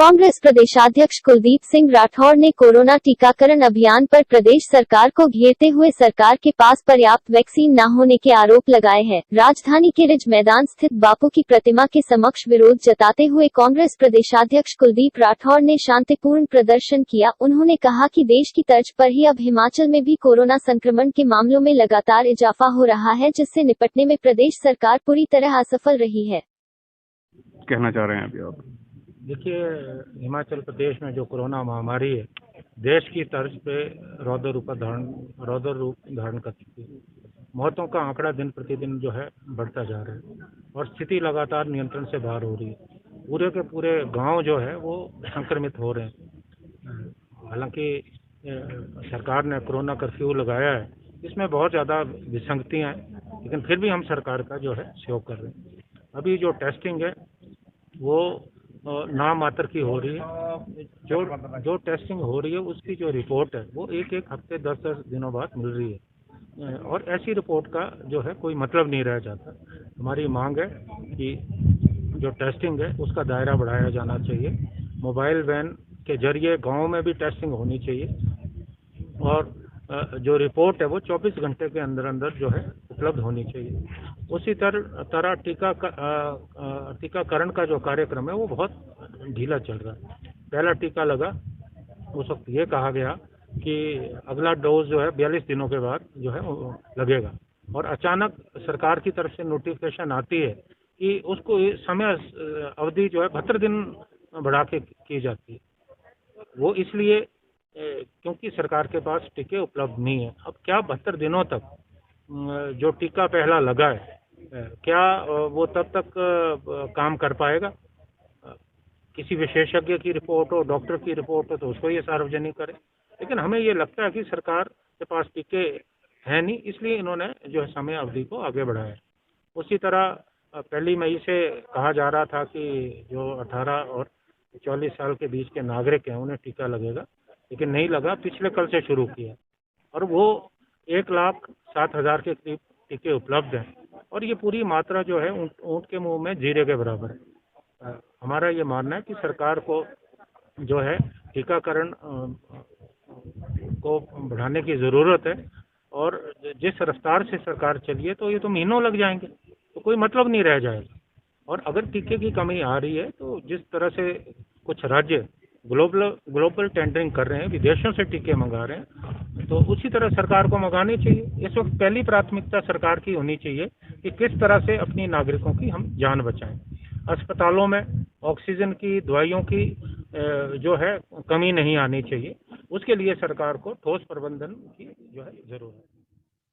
कांग्रेस प्रदेशाध्यक्ष कुलदीप सिंह राठौर ने कोरोना टीकाकरण अभियान पर प्रदेश सरकार को घेरते हुए सरकार के पास पर्याप्त वैक्सीन न होने के आरोप लगाए हैं। राजधानी के रिज मैदान स्थित बापू की प्रतिमा के समक्ष विरोध जताते हुए कांग्रेस प्रदेशाध्यक्ष कुलदीप राठौर ने शांतिपूर्ण प्रदर्शन किया। उन्होंने कहा कि देश की तर्ज पर ही अब हिमाचल में भी कोरोना संक्रमण के मामलों में लगातार इजाफा हो रहा है, जिससे निपटने में प्रदेश सरकार पूरी तरह असफल रही है। कहना चाह रहे हैं अभी आप? देखिए, हिमाचल प्रदेश में जो कोरोना महामारी है, देश की तर्ज पे रौद्र रूप धारण कर चुकी है। मौतों का आंकड़ा दिन प्रतिदिन जो है बढ़ता जा रहा है और स्थिति लगातार नियंत्रण से बाहर हो रही है। पूरे के पूरे गांव जो है वो संक्रमित हो रहे हैं। हालांकि सरकार ने कोरोना कर्फ्यू लगाया है, इसमें बहुत ज़्यादा विसंगतियाँ हैं, लेकिन फिर भी हम सरकार का जो है सहयोग कर रहे हैं। अभी जो टेस्टिंग है वो नाम मात्र की हो रही है। जो टेस्टिंग हो रही है उसकी जो रिपोर्ट है वो एक हफ्ते 10 दिनों बाद मिल रही है और ऐसी रिपोर्ट का जो है कोई मतलब नहीं रह जाता। हमारी मांग है कि जो टेस्टिंग है उसका दायरा बढ़ाया जाना चाहिए। मोबाइल वैन के जरिए गांव में भी टेस्टिंग होनी चाहिए और जो रिपोर्ट है वो 24 घंटे के अंदर जो है उपलब्ध होनी चाहिए। उसी तरह टीकाकरण का जो कार्यक्रम है वो बहुत ढीला चल रहा है। पहला टीका लगा, उस वक्त ये कहा गया कि अगला डोज जो है 42 दिनों के बाद जो है लगेगा और अचानक सरकार की तरफ से नोटिफिकेशन आती है कि उसको समय अवधि जो है 72 दिन बढ़ा के की जाती है। वो इसलिए क्योंकि सरकार के पास टीके उपलब्ध नहीं है। अब क्या 72 दिनों तक जो टीका पहला लगा है क्या वो तब तक काम कर पाएगा? किसी विशेषज्ञ की रिपोर्ट हो, डॉक्टर की रिपोर्ट हो तो उसको ये सार्वजनिक करें। लेकिन हमें ये लगता है कि सरकार के पास टीके हैं नहीं, इसलिए इन्होंने जो है समय अवधि को आगे बढ़ाया। उसी तरह 1 मई से कहा जा रहा था कि जो 18 और 44 साल के बीच के नागरिक हैं उन्हें टीका लगेगा, लेकिन नहीं लगा। पिछले कल से शुरू किया और वो 1,07,000 के करीब टीके उपलब्ध हैं और ये पूरी मात्रा जो है ऊंट के मुंह में जीरे के बराबर है। हमारा ये मानना है कि सरकार को जो है टीकाकरण को बढ़ाने की ज़रूरत है और जिस रफ्तार से सरकार चली है तो ये तो महीनों लग जाएंगे, तो कोई मतलब नहीं रह जाएगा। और अगर टीके की कमी आ रही है तो जिस तरह से कुछ राज्य ग्लोबल टेंडरिंग कर रहे हैं, विदेशों से टीके मंगा रहे हैं, तो उसी तरह सरकार को मंगाने चाहिए। इस वक्त पहली प्राथमिकता सरकार की होनी चाहिए कि किस तरह से अपनी नागरिकों की हम जान बचाएं। अस्पतालों में ऑक्सीजन की, दवाइयों की जो है कमी नहीं आनी चाहिए। उसके लिए सरकार को ठोस प्रबंधन की जो है ज़रूरत है।